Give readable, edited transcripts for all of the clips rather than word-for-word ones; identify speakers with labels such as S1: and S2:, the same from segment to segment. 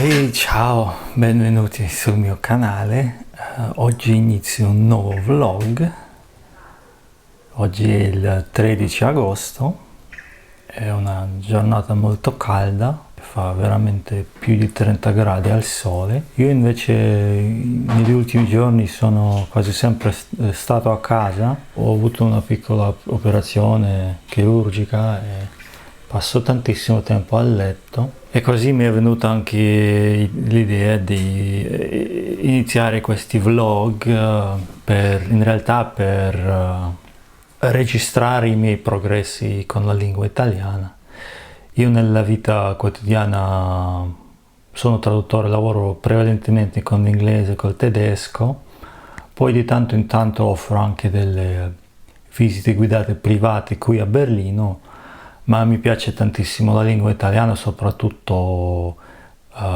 S1: Ehi, ciao, benvenuti sul mio canale. Oggi inizio un nuovo vlog. Oggi è il 13 agosto, è una giornata molto calda, fa veramente più di 30 gradi al sole. Io invece negli ultimi giorni sono quasi sempre stato a casa, ho avuto una piccola operazione chirurgica e passo tantissimo tempo a letto e così mi è venuta anche l'idea di iniziare questi vlog in realtà per registrare i miei progressi con la lingua italiana. Io nella vita quotidiana sono traduttore, lavoro prevalentemente con l'inglese e col tedesco, poi di tanto in tanto offro anche delle visite guidate private qui a Berlino, ma mi piace tantissimo la lingua italiana, soprattutto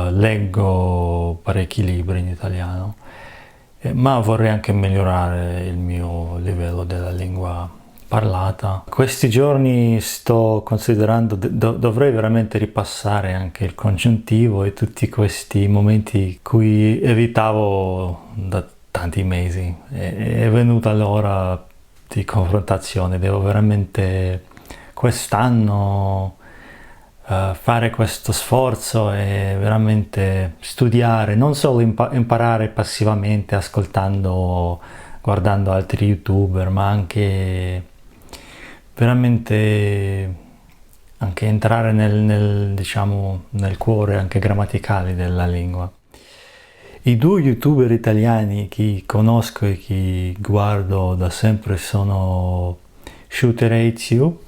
S1: leggo parecchi libri in italiano, ma vorrei anche migliorare il mio livello della lingua parlata. Questi giorni sto considerando, dovrei veramente ripassare anche il congiuntivo e tutti questi momenti cui evitavo da tanti mesi. È venuta l'ora di confrontazione, devo veramente quest'anno fare questo sforzo e veramente studiare, non solo imparare passivamente ascoltando, guardando altri youtuber, ma anche veramente anche entrare diciamo, nel cuore anche grammaticale della lingua. I due youtuber italiani che conosco e che guardo da sempre sono Shooter Hates You,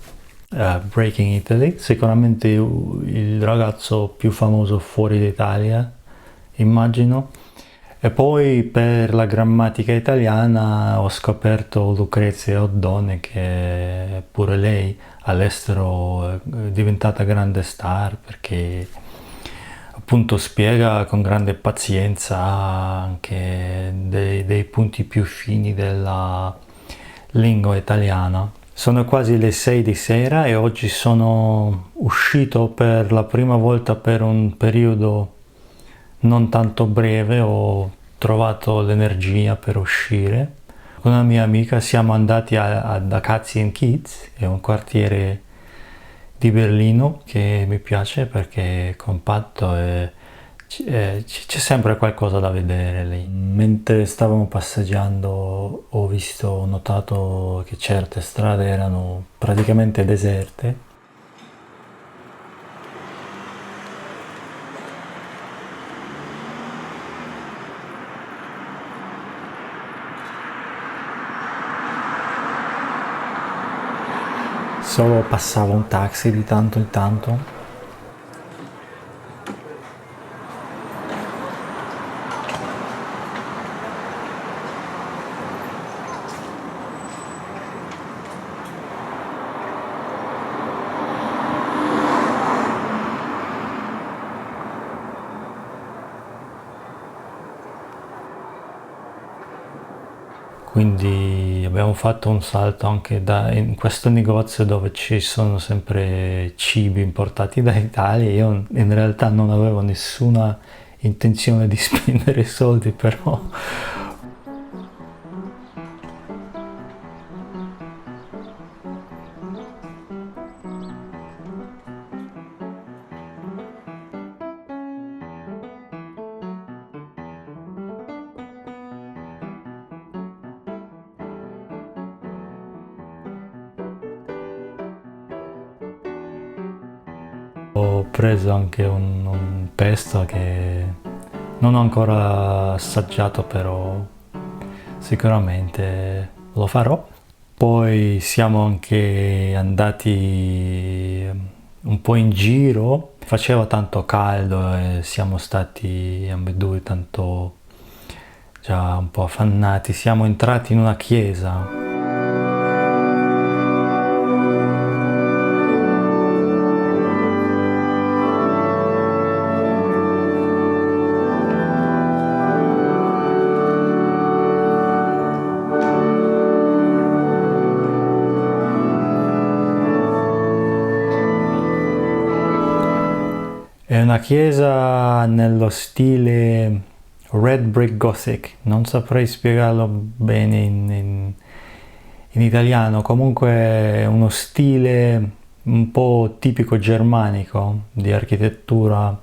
S1: Breaking Italy, sicuramente il ragazzo più famoso fuori d'Italia, immagino. E poi per la grammatica italiana ho scoperto Lucrezia Oddone, che pure lei all'estero è diventata grande star perché appunto spiega con grande pazienza anche dei punti più fini della lingua italiana. Sono quasi le 6 di sera e oggi sono uscito per la prima volta per un periodo non tanto breve, ho trovato l'energia per uscire. Con una mia amica siamo andati ad Kiez, è un quartiere di Berlino che mi piace perché è compatto e c'è sempre qualcosa da vedere lì. Mentre stavamo passeggiando ho notato che certe strade erano praticamente deserte. Solo passava un taxi di tanto in tanto. Quindi abbiamo fatto un salto anche in questo negozio dove ci sono sempre cibi importati dall'Italia. Io in realtà non avevo nessuna intenzione di spendere soldi, però ho preso anche un pesto che non ho ancora assaggiato, però sicuramente lo farò. Poi siamo anche andati un po' in giro, faceva tanto caldo e siamo stati ambedue tanto già un po' affannati. Siamo entrati in una chiesa. È una chiesa nello stile Red Brick Gothic, non saprei spiegarlo bene in italiano, comunque è uno stile un po' tipico germanico di architettura,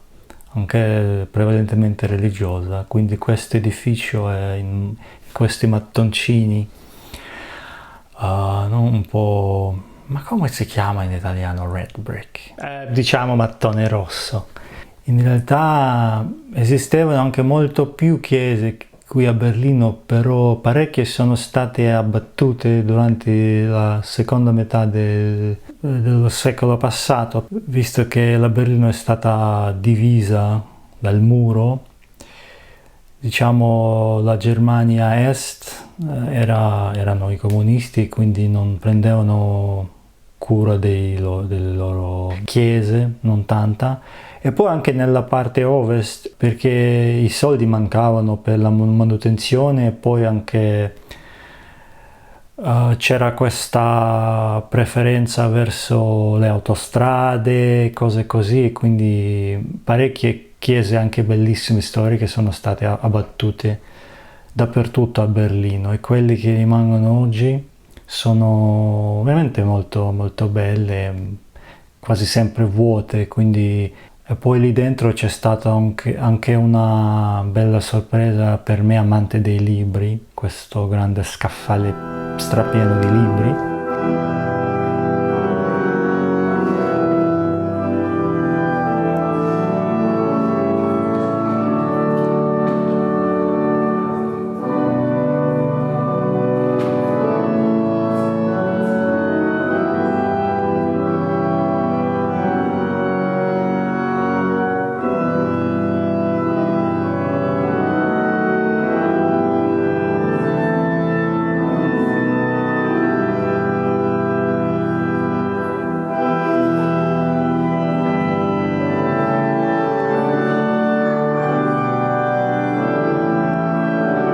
S1: anche prevalentemente religiosa, quindi questo edificio è in questi mattoncini, non un po'... ma come si chiama in italiano red brick? Diciamo mattone rosso. In realtà esistevano anche molto più chiese qui a Berlino, però parecchie sono state abbattute durante la seconda metà dello secolo passato, visto che la Berlino è stata divisa dal muro. Diciamo la Germania Est erano i comunisti, quindi non prendevano cura delle loro chiese, non tanta, e poi anche nella parte ovest, perché i soldi mancavano per la manutenzione, e poi anche c'era questa preferenza verso le autostrade, cose così, e quindi parecchie chiese anche bellissime storiche sono state abbattute dappertutto a Berlino, e quelle che rimangono oggi sono veramente molto molto belle, quasi sempre vuote, quindi... E poi lì dentro c'è stata anche una bella sorpresa per me, amante dei libri, questo grande scaffale strapieno di libri.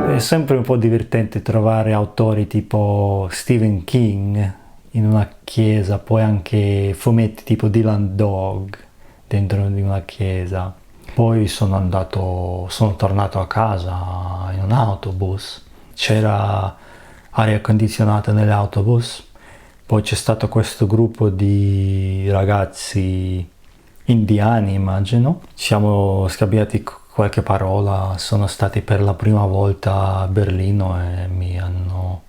S1: È sempre un po' divertente trovare autori tipo Stephen King in una chiesa, poi anche fumetti tipo Dylan Dog dentro di una chiesa. Poi sono tornato a casa in un autobus, c'era aria condizionata nell'autobus, poi c'è stato questo gruppo di ragazzi indiani, immagino, ci siamo scambiati qualche parola, sono stati per la prima volta a Berlino e mi hanno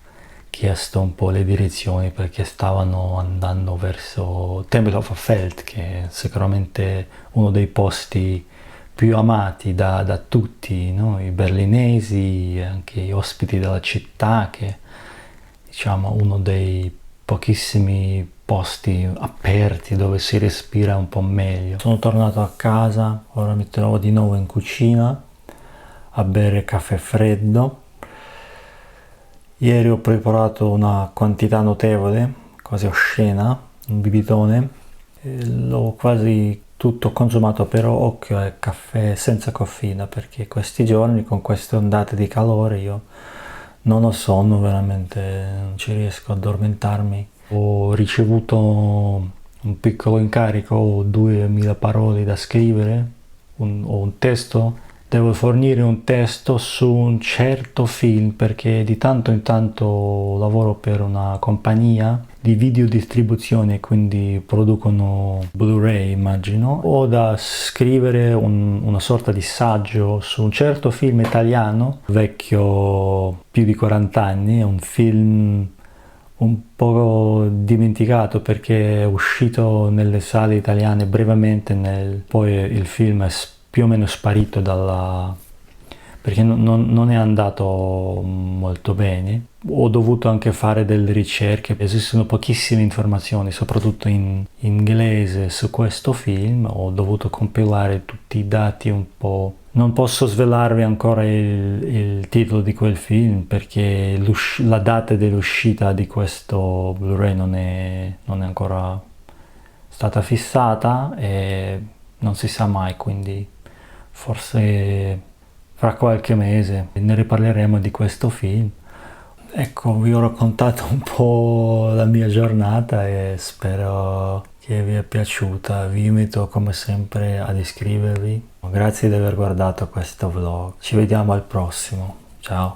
S1: chiesto un po' le direzioni, perché stavano andando verso Tempelhofer Feld, che è sicuramente uno dei posti più amati da tutti, no? I berlinesi e anche gli ospiti della città, che diciamo uno dei pochissimi posti aperti dove si respira un po' meglio. Sono tornato a casa, ora mi trovo di nuovo in cucina a bere caffè freddo. Ieri ho preparato una quantità notevole, quasi oscena, un bibitone, l'ho quasi tutto consumato, però occhio al caffè senza caffeina, perché questi giorni con queste ondate di calore io non ho sonno, veramente non ci riesco ad addormentarmi. Ho ricevuto un piccolo incarico, ho 2000 parole da scrivere, ho un testo. Devo fornire un testo su un certo film, perché di tanto in tanto lavoro per una compagnia di videodistribuzione, quindi producono Blu-ray, immagino. Ho da scrivere una sorta di saggio su un certo film italiano, vecchio più di 40 anni, è un film un po' dimenticato perché è uscito nelle sale italiane brevemente, poi il film è più o meno sparito perché non è andato molto bene. Ho dovuto anche fare delle ricerche, esistono pochissime informazioni, soprattutto in inglese, su questo film. Ho dovuto compilare tutti i dati un po'. Non posso svelarvi ancora il titolo di quel film, perché la data dell'uscita di questo Blu-ray non è ancora stata fissata e non si sa mai, quindi forse fra qualche mese ne riparleremo di questo film. Ecco, vi ho raccontato un po' la mia giornata e spero che vi è piaciuta. Vi invito come sempre ad iscrivervi. Grazie di aver guardato questo vlog. Ci vediamo al prossimo. Ciao.